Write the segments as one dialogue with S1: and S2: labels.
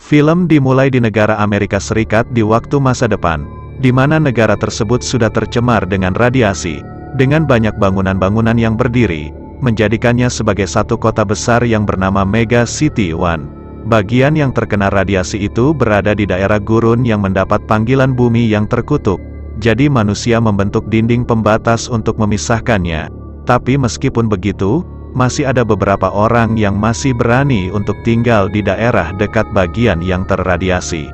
S1: Film dimulai di negara Amerika Serikat di waktu masa depan, di mana negara tersebut sudah tercemar dengan radiasi, dengan banyak bangunan-bangunan yang berdiri, menjadikannya sebagai satu kota besar yang bernama Mega City One. Bagian yang terkena radiasi itu berada di daerah gurun yang mendapat panggilan bumi yang terkutuk, jadi manusia membentuk dinding pembatas untuk memisahkannya. Tapi meskipun begitu, masih ada beberapa orang yang masih berani untuk tinggal di daerah dekat bagian yang terradiasi.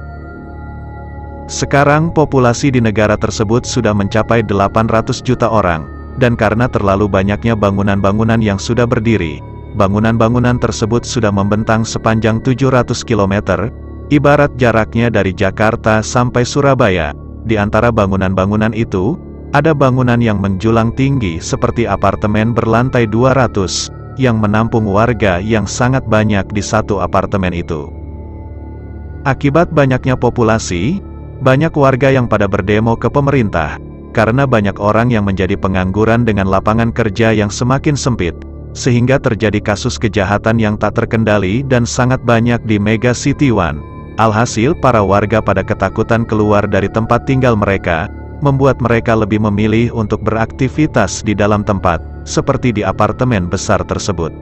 S1: Sekarang populasi di negara tersebut sudah mencapai 800 juta orang, dan karena terlalu banyaknya bangunan-bangunan yang sudah berdiri, bangunan-bangunan tersebut sudah membentang sepanjang 700 km, ibarat jaraknya dari Jakarta sampai Surabaya. Di antara bangunan-bangunan itu, ada bangunan yang menjulang tinggi seperti apartemen berlantai 200, yang menampung warga yang sangat banyak di satu apartemen itu. Akibat banyaknya populasi, banyak warga yang pada berdemo ke pemerintah, karena banyak orang yang menjadi pengangguran dengan lapangan kerja yang semakin sempit, sehingga terjadi kasus kejahatan yang tak terkendali dan sangat banyak di Mega City One. Alhasil para warga pada ketakutan keluar dari tempat tinggal mereka, membuat mereka lebih memilih untuk beraktivitas di dalam tempat, seperti di apartemen besar tersebut.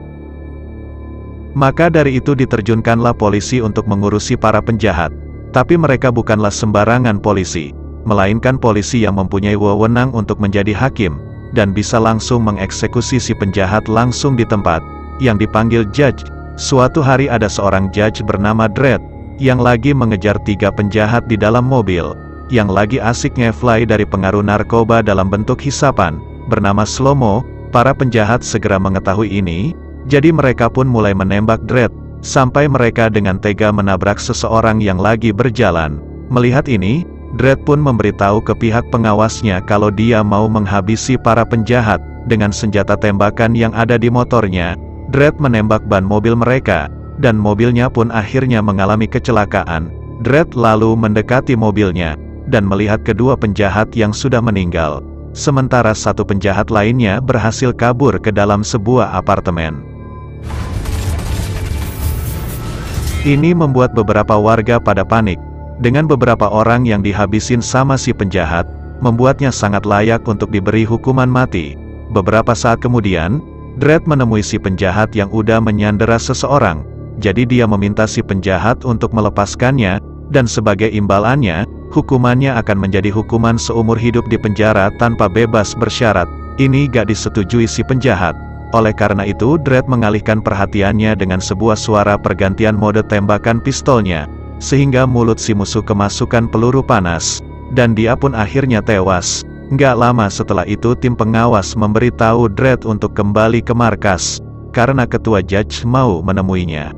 S1: Maka dari itu diterjunkanlah polisi untuk mengurusi para penjahat. Tapi mereka bukanlah sembarangan polisi, melainkan polisi yang mempunyai wewenang untuk menjadi hakim, dan bisa langsung mengeksekusi si penjahat langsung di tempat, yang dipanggil judge. Suatu hari ada seorang judge bernama Dredd, yang lagi mengejar 3 penjahat di dalam mobil, yang lagi asik nge-fly dari pengaruh narkoba dalam bentuk hisapan, bernama Slomo. Para penjahat segera mengetahui ini, jadi mereka pun mulai menembak Dredd, sampai mereka dengan tega menabrak seseorang yang lagi berjalan. Melihat ini, Dredd pun memberitahu ke pihak pengawasnya kalau dia mau menghabisi para penjahat, dengan senjata tembakan yang ada di motornya. Dredd menembak ban mobil mereka, dan mobilnya pun akhirnya mengalami kecelakaan. Dredd lalu mendekati mobilnya, dan melihat kedua penjahat yang sudah meninggal. Sementara satu penjahat lainnya berhasil kabur ke dalam sebuah apartemen. Ini membuat beberapa warga pada panik. Dengan beberapa orang yang dihabisin sama si penjahat, membuatnya sangat layak untuk diberi hukuman mati. Beberapa saat kemudian, Dredd menemui si penjahat yang udah menyandera seseorang. Jadi dia meminta si penjahat untuk melepaskannya, dan sebagai imbalannya, hukumannya akan menjadi hukuman seumur hidup di penjara tanpa bebas bersyarat. Ini gak disetujui si penjahat. Oleh karena itu Dredd mengalihkan perhatiannya dengan sebuah suara pergantian mode tembakan pistolnya, sehingga mulut si musuh kemasukan peluru panas, dan dia pun akhirnya tewas. Gak lama setelah itu tim pengawas memberitahu Dredd untuk kembali ke markas, karena ketua judge mau menemuinya.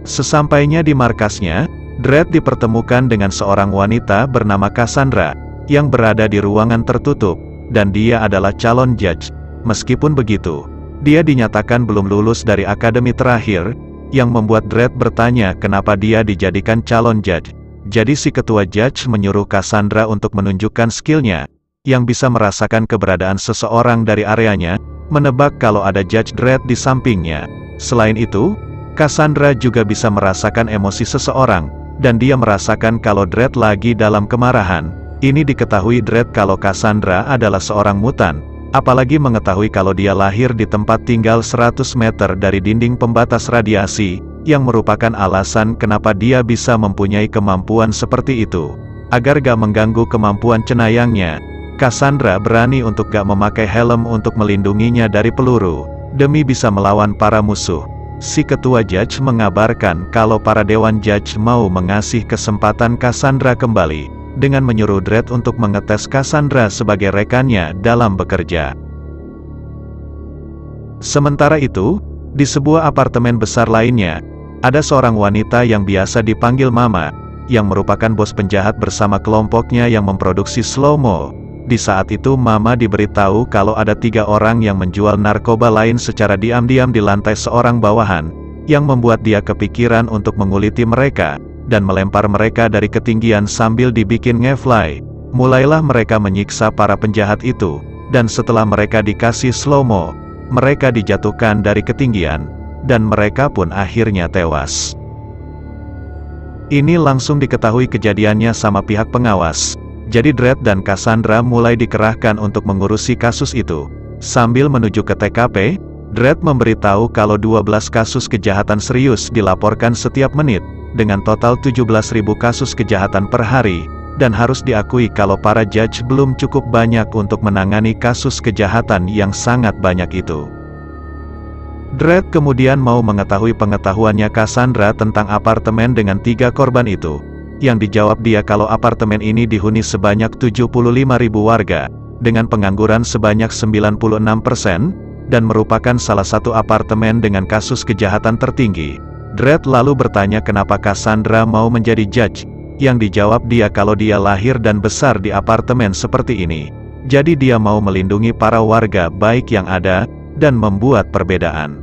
S1: Sesampainya di markasnya, Dredd dipertemukan dengan seorang wanita bernama Cassandra, yang berada di ruangan tertutup, dan dia adalah calon judge. Meskipun begitu, dia dinyatakan belum lulus dari akademi terakhir, yang membuat Dredd bertanya kenapa dia dijadikan calon judge. Jadi si ketua judge menyuruh Cassandra untuk menunjukkan skillnya, yang bisa merasakan keberadaan seseorang dari areanya, menebak kalau ada judge Dredd di sampingnya. Selain itu, Cassandra juga bisa merasakan emosi seseorang, dan dia merasakan kalau Dredd lagi dalam kemarahan. Ini diketahui Dredd kalau Cassandra adalah seorang mutan, apalagi mengetahui kalau dia lahir di tempat tinggal 100 meter dari dinding pembatas radiasi, yang merupakan alasan kenapa dia bisa mempunyai kemampuan seperti itu. Agar gak mengganggu kemampuan cenayangnya, Cassandra berani untuk gak memakai helm untuk melindunginya dari peluru, demi bisa melawan para musuh. Si ketua judge mengabarkan kalau para dewan judge mau mengasih kesempatan Cassandra kembali, dengan menyuruh Dredd untuk mengetes Cassandra sebagai rekannya dalam bekerja. Sementara itu, di sebuah apartemen besar lainnya, ada seorang wanita yang biasa dipanggil Mama, yang merupakan bos penjahat bersama kelompoknya yang memproduksi slow-mo. Di saat itu Mama diberitahu kalau ada 3 orang yang menjual narkoba lain secara diam-diam di lantai seorang bawahan, yang membuat dia kepikiran untuk menguliti mereka, dan melempar mereka dari ketinggian sambil dibikin nge-fly. Mulailah mereka menyiksa para penjahat itu, dan setelah mereka dikasih slow-mo, mereka dijatuhkan dari ketinggian, dan mereka pun akhirnya tewas. Ini langsung diketahui kejadiannya sama pihak pengawas. Jadi Dredd dan Cassandra mulai dikerahkan untuk mengurusi kasus itu. Sambil menuju ke TKP, Dredd memberitahu kalau 12 kasus kejahatan serius dilaporkan setiap menit, dengan total 17.000 kasus kejahatan per hari, dan harus diakui kalau para judge belum cukup banyak untuk menangani kasus kejahatan yang sangat banyak itu. Dredd kemudian mau mengetahui pengetahuannya Cassandra tentang apartemen dengan 3 korban itu. Yang dijawab dia kalau apartemen ini dihuni sebanyak 75.000 warga, dengan pengangguran sebanyak 96%, dan merupakan salah satu apartemen dengan kasus kejahatan tertinggi. Dredd lalu bertanya kenapa Cassandra mau menjadi judge. Yang dijawab dia kalau dia lahir dan besar di apartemen seperti ini. Jadi dia mau melindungi para warga baik yang ada, dan membuat perbedaan.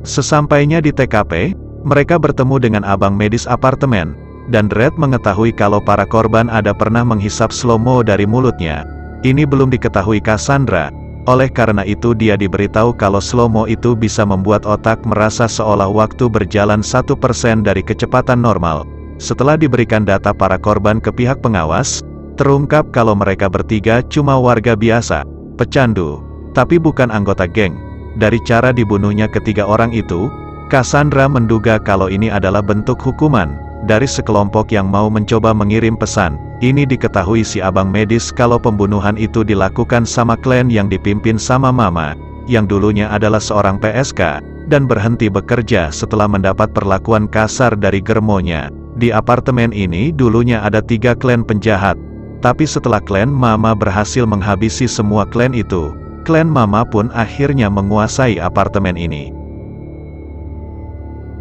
S1: Sesampainya di TKP, mereka bertemu dengan abang medis apartemen, dan Dredd mengetahui kalau para korban ada pernah menghisap slow-mo dari mulutnya. Ini belum diketahui Cassandra, oleh karena itu dia diberitahu kalau slow-mo itu bisa membuat otak merasa seolah waktu berjalan 1% dari kecepatan normal. Setelah diberikan data para korban ke pihak pengawas, terungkap kalau mereka bertiga cuma warga biasa, pecandu, tapi bukan anggota geng. Dari cara dibunuhnya ketiga orang itu, Cassandra menduga kalau ini adalah bentuk hukuman dari sekelompok yang mau mencoba mengirim pesan. Ini diketahui si abang medis kalau pembunuhan itu dilakukan sama klan yang dipimpin sama Mama, yang dulunya adalah seorang PSK, dan berhenti bekerja setelah mendapat perlakuan kasar dari germonya. Di apartemen ini dulunya ada 3 klan penjahat, tapi setelah klan Mama berhasil menghabisi semua klan itu, klan Mama pun akhirnya menguasai apartemen ini.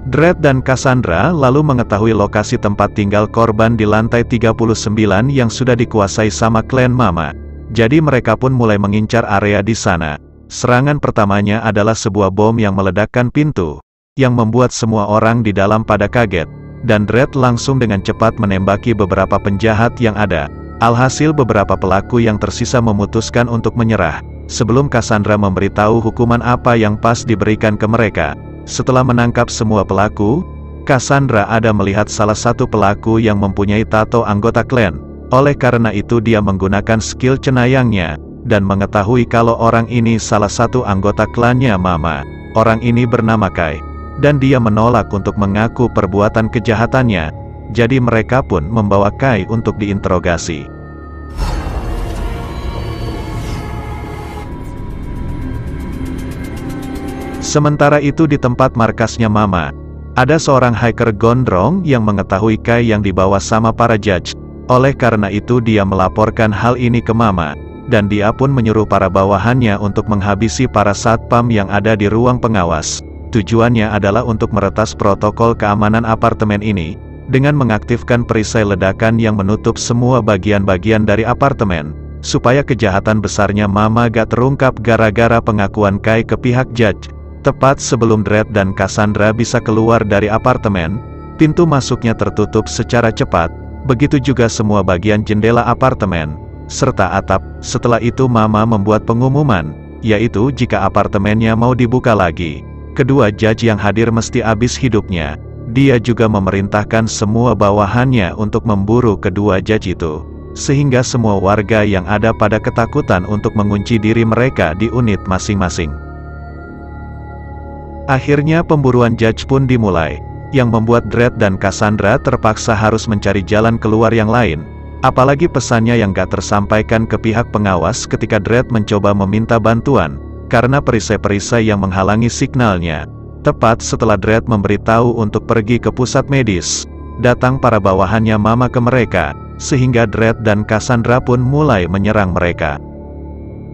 S1: Dredd dan Cassandra lalu mengetahui lokasi tempat tinggal korban di lantai 39 yang sudah dikuasai sama klan Mama. Jadi mereka pun mulai mengincar area di sana. Serangan pertamanya adalah sebuah bom yang meledakkan pintu, yang membuat semua orang di dalam pada kaget, dan Dredd langsung dengan cepat menembaki beberapa penjahat yang ada. Alhasil beberapa pelaku yang tersisa memutuskan untuk menyerah, sebelum Cassandra memberitahu hukuman apa yang pas diberikan ke mereka. Setelah menangkap semua pelaku, Cassandra ada melihat salah satu pelaku yang mempunyai tato anggota klan. Oleh karena itu dia menggunakan skill cenayangnya, dan mengetahui kalau orang ini salah satu anggota klannya Mama. Orang ini bernama Kai, dan dia menolak untuk mengaku perbuatan kejahatannya. Jadi mereka pun membawa Kai untuk diinterogasi. Sementara itu di tempat markasnya Mama, ada seorang hacker gondrong yang mengetahui Kai yang dibawa sama para judge. Oleh karena itu dia melaporkan hal ini ke Mama, dan dia pun menyuruh para bawahannya untuk menghabisi para satpam yang ada di ruang pengawas. Tujuannya adalah untuk meretas protokol keamanan apartemen ini, dengan mengaktifkan perisai ledakan yang menutup semua bagian-bagian dari apartemen, supaya kejahatan besarnya Mama gak terungkap gara-gara pengakuan Kai ke pihak judge. Tepat sebelum Dredd dan Cassandra bisa keluar dari apartemen, pintu masuknya tertutup secara cepat, begitu juga semua bagian jendela apartemen, serta atap. Setelah itu Mama membuat pengumuman, yaitu jika apartemennya mau dibuka lagi, kedua judge yang hadir mesti habis hidupnya. Dia juga memerintahkan semua bawahannya untuk memburu kedua judge itu, sehingga semua warga yang ada pada ketakutan untuk mengunci diri mereka di unit masing-masing. Akhirnya pemburuan judge pun dimulai, yang membuat Dredd dan Cassandra terpaksa harus mencari jalan keluar yang lain. Apalagi pesannya yang gak tersampaikan ke pihak pengawas ketika Dredd mencoba meminta bantuan, karena perisai-perisai yang menghalangi signalnya. Tepat setelah Dredd memberitahu untuk pergi ke pusat medis, datang para bawahannya Mama ke mereka, sehingga Dredd dan Cassandra pun mulai menyerang mereka.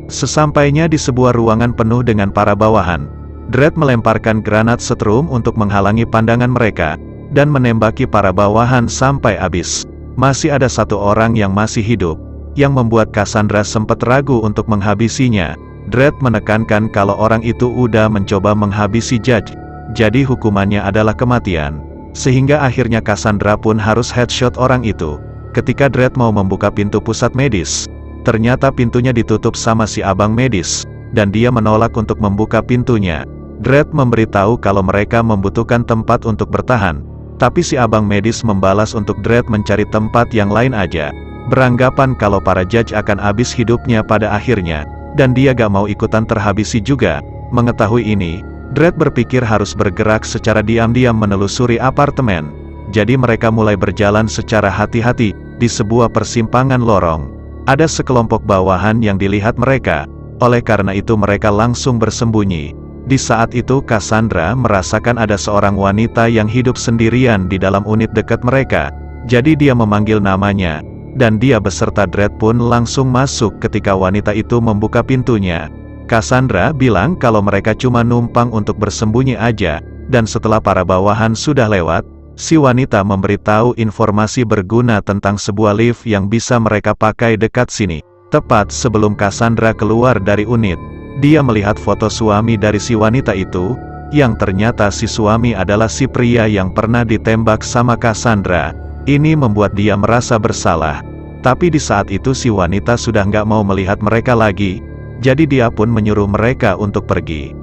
S1: Sesampainya di sebuah ruangan penuh dengan para bawahan, Dredd melemparkan granat setrum untuk menghalangi pandangan mereka, dan menembaki para bawahan sampai habis. Masih ada satu orang yang masih hidup, yang membuat Cassandra sempat ragu untuk menghabisinya. Dredd menekankan kalau orang itu udah mencoba menghabisi judge, jadi hukumannya adalah kematian. Sehingga akhirnya Cassandra pun harus headshot orang itu. Ketika Dredd mau membuka pintu pusat medis, ternyata pintunya ditutup sama si abang medis, dan dia menolak untuk membuka pintunya. Dredd memberitahu kalau mereka membutuhkan tempat untuk bertahan, Tapi si abang medis membalas untuk Dredd mencari tempat yang lain aja, beranggapan kalau para judge akan habis hidupnya pada akhirnya, dan dia gak mau ikutan terhabisi juga. Mengetahui ini, Dredd berpikir harus bergerak secara diam-diam menelusuri apartemen. Jadi mereka mulai berjalan secara hati-hati di sebuah persimpangan lorong. Ada sekelompok bawahan yang dilihat mereka, oleh karena itu mereka langsung bersembunyi. Di saat itu Cassandra merasakan ada seorang wanita yang hidup sendirian di dalam unit dekat mereka. Jadi dia memanggil namanya, dan dia beserta Dredd pun langsung masuk ketika wanita itu membuka pintunya. Cassandra bilang kalau mereka cuma numpang untuk bersembunyi aja, dan setelah para bawahan sudah lewat, si wanita memberitahu informasi berguna tentang sebuah lift yang bisa mereka pakai dekat sini. Tepat sebelum Cassandra keluar dari unit, dia melihat foto suami dari si wanita itu, yang ternyata si suami adalah si pria yang pernah ditembak sama Cassandra. Ini membuat dia merasa bersalah. Tapi di saat itu si wanita sudah nggak mau melihat mereka lagi, jadi dia pun menyuruh mereka untuk pergi.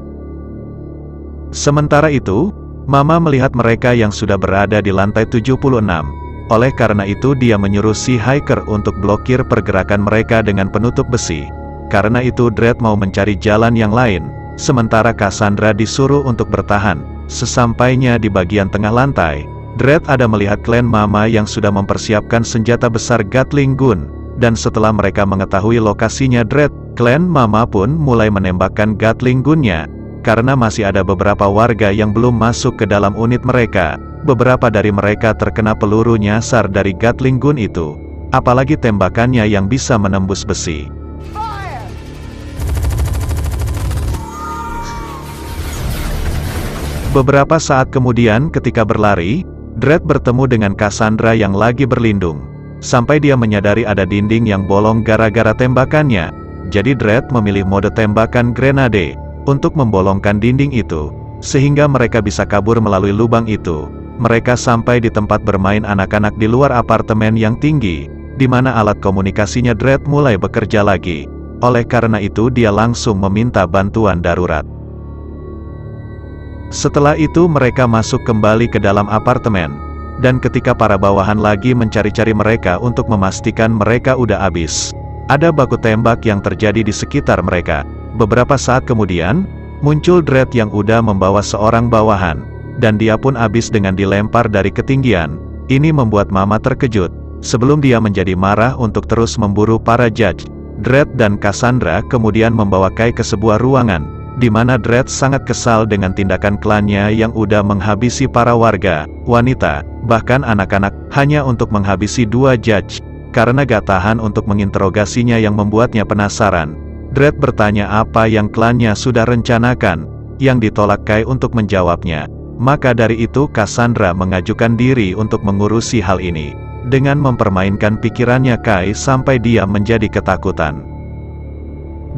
S1: Sementara itu, Mama melihat mereka yang sudah berada di lantai 76. Oleh karena itu dia menyuruh si hiker untuk blokir pergerakan mereka dengan penutup besi. Karena itu Dredd mau mencari jalan yang lain, sementara Cassandra disuruh untuk bertahan. Sesampainya di bagian tengah lantai, Dredd ada melihat klan Mama yang sudah mempersiapkan senjata besar Gatling gun, dan setelah mereka mengetahui lokasinya Dredd, klan Mama pun mulai menembakkan Gatling gunnya. Karena masih ada beberapa warga yang belum masuk ke dalam unit mereka, beberapa dari mereka terkena peluru nyasar dari Gatling gun itu, apalagi tembakannya yang bisa menembus besi. Beberapa saat kemudian ketika berlari, Dredd bertemu dengan Cassandra yang lagi berlindung. Sampai dia menyadari ada dinding yang bolong gara-gara tembakannya. Jadi Dredd memilih mode tembakan grenade untuk membolongkan dinding itu, sehingga mereka bisa kabur melalui lubang itu. Mereka sampai di tempat bermain anak-anak di luar apartemen yang tinggi, di mana alat komunikasinya Dredd mulai bekerja lagi. Oleh karena itu dia langsung meminta bantuan darurat. Setelah itu mereka masuk kembali ke dalam apartemen, dan ketika para bawahan lagi mencari-cari mereka untuk memastikan mereka udah habis, ada baku tembak yang terjadi di sekitar mereka. Beberapa saat kemudian, muncul Dredd yang udah membawa seorang bawahan, dan dia pun habis dengan dilempar dari ketinggian. Ini membuat Mama terkejut. Sebelum dia menjadi marah untuk terus memburu para judge, Dredd dan Cassandra kemudian membawa Kai ke sebuah ruangan, di mana Dredd sangat kesal dengan tindakan klannya yang udah menghabisi para warga, wanita, bahkan anak-anak, hanya untuk menghabisi dua judge. Karena gak tahan untuk menginterogasinya yang membuatnya penasaran, Dredd bertanya apa yang klannya sudah rencanakan, yang ditolak Kai untuk menjawabnya. Maka dari itu Cassandra mengajukan diri untuk mengurusi hal ini, dengan mempermainkan pikirannya Kai sampai dia menjadi ketakutan.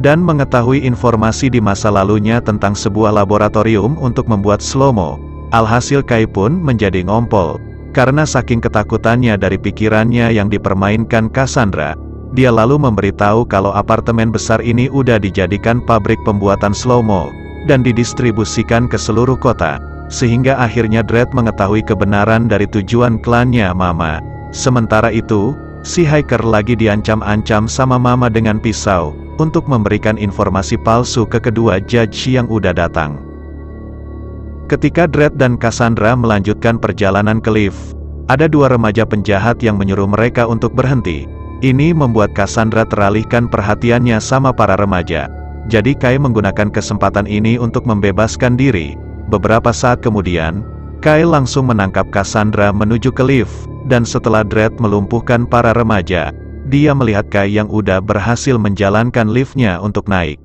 S1: Dan mengetahui informasi di masa lalunya tentang sebuah laboratorium untuk membuat slow-mo. Alhasil Kai pun menjadi ngompol. Karena saking ketakutannya dari pikirannya yang dipermainkan Cassandra, dia lalu memberitahu kalau apartemen besar ini udah dijadikan pabrik pembuatan slow-mo, dan didistribusikan ke seluruh kota. Sehingga akhirnya Dredd mengetahui kebenaran dari tujuan klannya Mama. Sementara itu, si hiker lagi diancam-ancam sama Mama dengan pisau, untuk memberikan informasi palsu ke kedua judge yang udah datang. Ketika Dredd dan Cassandra melanjutkan perjalanan ke lift, ada dua remaja penjahat yang menyuruh mereka untuk berhenti. Ini membuat Cassandra teralihkan perhatiannya sama para remaja. Jadi Kai menggunakan kesempatan ini untuk membebaskan diri. Beberapa saat kemudian, Kai langsung menangkap Cassandra menuju ke lift, dan setelah Dredd melumpuhkan para remaja, dia melihat Kai yang udah berhasil menjalankan liftnya untuk naik.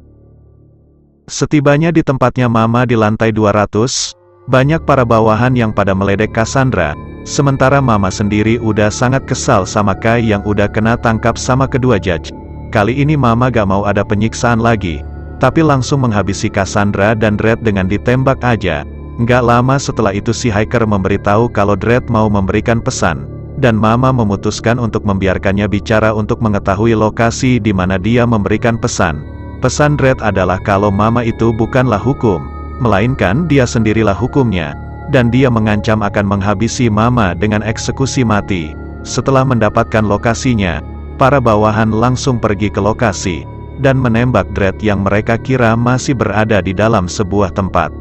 S1: Setibanya di tempatnya Mama di lantai 200, banyak para bawahan yang pada meledek Cassandra, sementara Mama sendiri udah sangat kesal sama Kai yang udah kena tangkap sama kedua judge. Kali ini Mama gak mau ada penyiksaan lagi, tapi langsung menghabisi Cassandra dan Dredd dengan ditembak aja. Nggak lama setelah itu si hiker memberitahu kalau Dredd mau memberikan pesan, dan Mama memutuskan untuk membiarkannya bicara untuk mengetahui lokasi di mana dia memberikan pesan. Pesan Dredd adalah kalau Mama itu bukanlah hukum, melainkan dia sendirilah hukumnya. dan dia mengancam akan menghabisi Mama dengan eksekusi mati. Setelah mendapatkan lokasinya, para bawahan langsung pergi ke lokasi, dan menembak Dredd yang mereka kira masih berada di dalam sebuah tempat.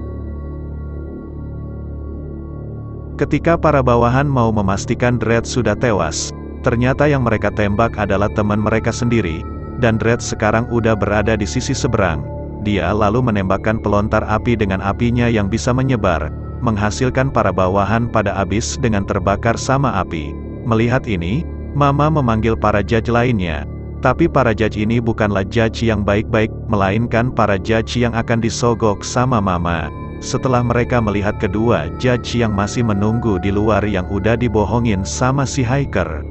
S1: Ketika para bawahan mau memastikan Dredd sudah tewas, ternyata yang mereka tembak adalah teman mereka sendiri, dan Dredd sekarang udah berada di sisi seberang. Dia lalu menembakkan pelontar api dengan apinya yang bisa menyebar, menghasilkan para bawahan pada abis dengan terbakar sama api. Melihat ini, Mama memanggil para judge lainnya. Tapi para judge ini bukanlah judge yang baik-baik, melainkan para judge yang akan disogok sama Mama. Setelah mereka melihat kedua judge yang masih menunggu di luar yang udah dibohongin sama si Hiker.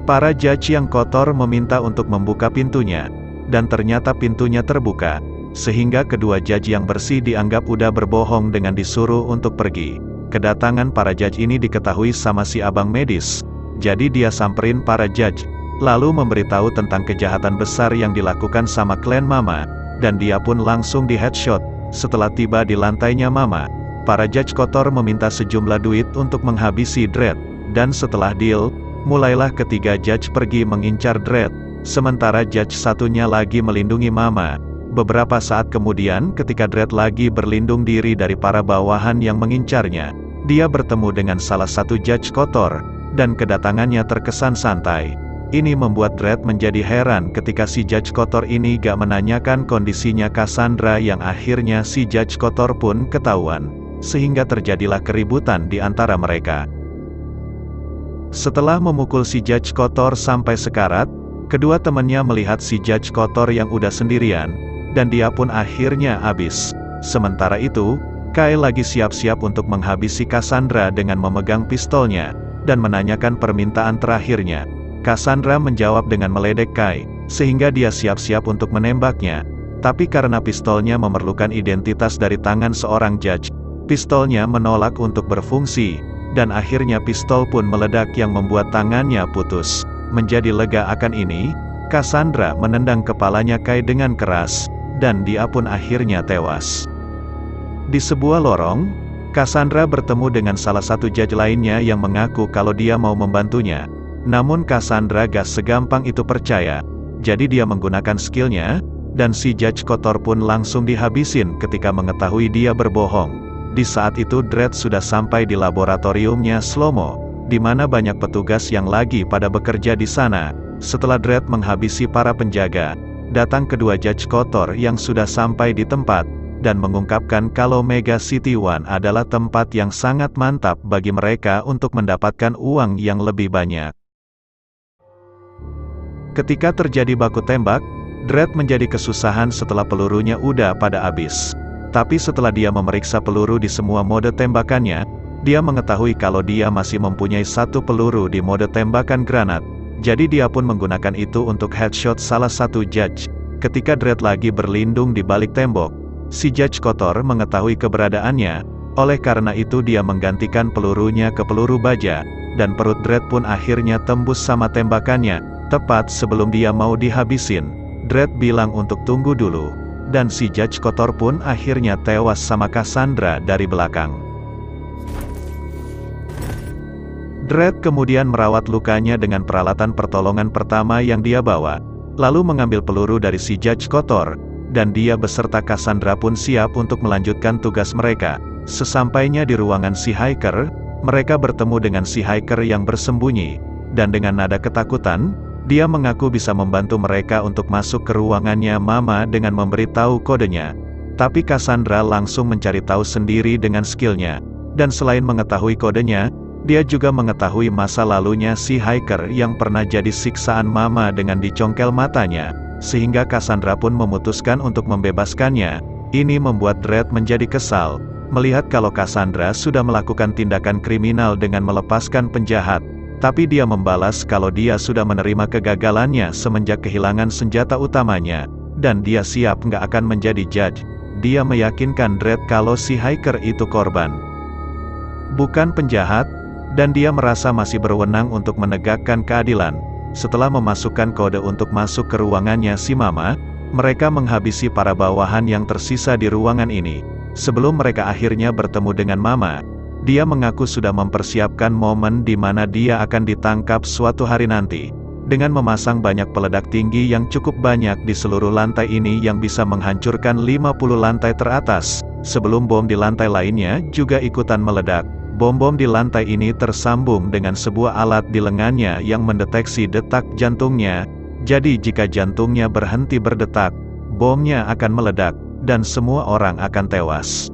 S1: Para judge yang kotor meminta untuk membuka pintunya, dan ternyata pintunya terbuka, sehingga kedua judge yang bersih dianggap udah berbohong dengan disuruh untuk pergi. Kedatangan para judge ini diketahui sama si abang medis, jadi dia samperin para judge, lalu memberitahu tentang kejahatan besar yang dilakukan sama klan Mama, dan dia pun langsung di headshot. Setelah tiba di lantainya Mama, para judge kotor meminta sejumlah duit untuk menghabisi Dredd, dan setelah deal, mulailah ketiga judge pergi mengincar Dredd, sementara judge satunya lagi melindungi Mama. Beberapa saat kemudian ketika Dredd lagi berlindung diri dari para bawahan yang mengincarnya, dia bertemu dengan salah satu judge kotor, dan kedatangannya terkesan santai. Ini membuat Dredd menjadi heran ketika si judge kotor ini gak menanyakan kondisinya Cassandra, yang akhirnya si judge kotor pun ketahuan, sehingga terjadilah keributan di antara mereka. Setelah memukul si judge kotor sampai sekarat, kedua temannya melihat si judge kotor yang udah sendirian, dan dia pun akhirnya habis. Sementara itu, Kai lagi siap-siap untuk menghabisi Cassandra dengan memegang pistolnya, dan menanyakan permintaan terakhirnya. Cassandra menjawab dengan meledek Kai, sehingga dia siap-siap untuk menembaknya. Tapi karena pistolnya memerlukan identitas dari tangan seorang judge, pistolnya menolak untuk berfungsi, dan akhirnya pistol pun meledak yang membuat tangannya putus. Menjadi lega akan ini, Cassandra menendang kepalanya Kai dengan keras, dan dia pun akhirnya tewas. Di sebuah lorong, Cassandra bertemu dengan salah satu judge lainnya yang mengaku kalau dia mau membantunya. Namun Cassandra gak segampang itu percaya, jadi dia menggunakan skillnya, dan si judge kotor pun langsung dihabisin ketika mengetahui dia berbohong. Di saat itu Dredd sudah sampai di laboratoriumnya Slomo, di mana banyak petugas yang lagi pada bekerja di sana. Setelah Dredd menghabisi para penjaga, datang kedua judge kotor yang sudah sampai di tempat, dan mengungkapkan kalau Mega City One adalah tempat yang sangat mantap bagi mereka untuk mendapatkan uang yang lebih banyak. Ketika terjadi baku tembak, Dredd menjadi kesusahan setelah pelurunya udah pada habis. Tapi setelah dia memeriksa peluru di semua mode tembakannya, dia mengetahui kalau dia masih mempunyai satu peluru di mode tembakan granat. Jadi dia pun menggunakan itu untuk headshot salah satu judge. Ketika Dredd lagi berlindung di balik tembok, si judge kotor mengetahui keberadaannya. Oleh karena itu dia menggantikan pelurunya ke peluru baja, dan perut Dredd pun akhirnya tembus sama tembakannya. Tepat sebelum dia mau dihabisin, Dredd bilang untuk tunggu dulu, dan si judge kotor pun akhirnya tewas sama Cassandra dari belakang. Dredd kemudian merawat lukanya dengan peralatan pertolongan pertama yang dia bawa, lalu mengambil peluru dari si judge kotor, dan dia beserta Cassandra pun siap untuk melanjutkan tugas mereka. Sesampainya di ruangan si Hiker, mereka bertemu dengan si Hiker yang bersembunyi, dan dengan nada ketakutan, dia mengaku bisa membantu mereka untuk masuk ke ruangannya Mama dengan memberitahu kodenya. Tapi Cassandra langsung mencari tahu sendiri dengan skillnya, dan selain mengetahui kodenya, dia juga mengetahui masa lalunya si Hiker yang pernah jadi siksaan Mama dengan dicongkel matanya, sehingga Cassandra pun memutuskan untuk membebaskannya. Ini membuat Dredd menjadi kesal, melihat kalau Cassandra sudah melakukan tindakan kriminal dengan melepaskan penjahat. Tapi dia membalas kalau dia sudah menerima kegagalannya semenjak kehilangan senjata utamanya, dan dia siap nggak akan menjadi judge. Dia meyakinkan Dredd kalau si Hiker itu korban, bukan penjahat, dan dia merasa masih berwenang untuk menegakkan keadilan. Setelah memasukkan kode untuk masuk ke ruangannya si Mama, mereka menghabisi para bawahan yang tersisa di ruangan ini. Sebelum mereka akhirnya bertemu dengan Mama, dia mengaku sudah mempersiapkan momen di mana dia akan ditangkap suatu hari nanti, dengan memasang banyak peledak tinggi yang cukup banyak di seluruh lantai ini yang bisa menghancurkan 50 lantai teratas, sebelum bom di lantai lainnya juga ikutan meledak. Bom-bom di lantai ini tersambung dengan sebuah alat di lengannya yang mendeteksi detak jantungnya, jadi jika jantungnya berhenti berdetak, bomnya akan meledak, dan semua orang akan tewas.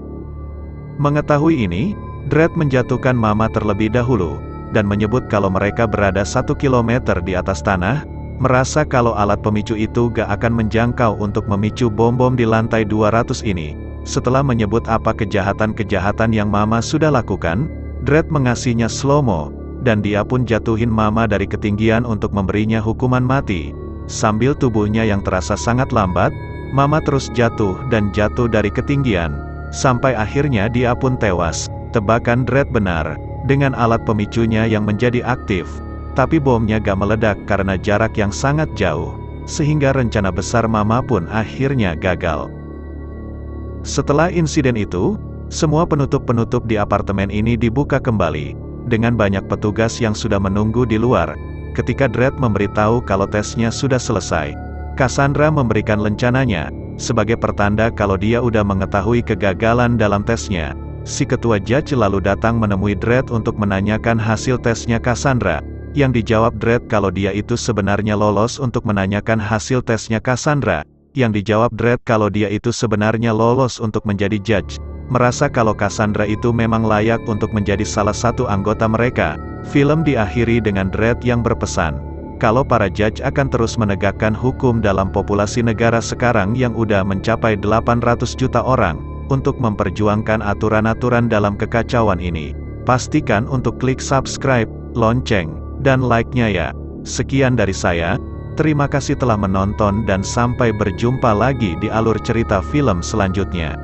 S1: Mengetahui ini, Dredd menjatuhkan Mama terlebih dahulu, dan menyebut kalau mereka berada 1 kilometer di atas tanah, merasa kalau alat pemicu itu gak akan menjangkau untuk memicu bom-bom di lantai 200 ini. Setelah menyebut apa kejahatan-kejahatan yang Mama sudah lakukan, Dredd mengasihnya slow-mo, dan dia pun jatuhin Mama dari ketinggian untuk memberinya hukuman mati. Sambil tubuhnya yang terasa sangat lambat, Mama terus jatuh dan jatuh dari ketinggian, sampai akhirnya dia pun tewas. Tebakan Dredd benar, dengan alat pemicunya yang menjadi aktif, tapi bomnya gak meledak karena jarak yang sangat jauh, sehingga rencana besar Mama pun akhirnya gagal. Setelah insiden itu, semua penutup-penutup di apartemen ini dibuka kembali, dengan banyak petugas yang sudah menunggu di luar. Ketika Dredd memberitahu kalau tesnya sudah selesai, Cassandra memberikan lencananya, sebagai pertanda kalau dia udah mengetahui kegagalan dalam tesnya. Si ketua judge lalu datang menemui Dredd untuk menanyakan hasil tesnya Cassandra, yang dijawab Dredd kalau dia itu sebenarnya lolos untuk menanyakan hasil tesnya Cassandra, yang dijawab Dredd kalau dia itu sebenarnya lolos untuk menjadi judge, merasa kalau Cassandra itu memang layak untuk menjadi salah satu anggota mereka. Film diakhiri dengan Dredd yang berpesan, kalau para judge akan terus menegakkan hukum dalam populasi negara sekarang yang udah mencapai 800 juta orang, untuk memperjuangkan aturan-aturan dalam kekacauan ini. Pastikan untuk klik subscribe, lonceng, dan like-nya ya. Sekian dari saya, terima kasih telah menonton dan sampai berjumpa lagi di alur cerita film selanjutnya.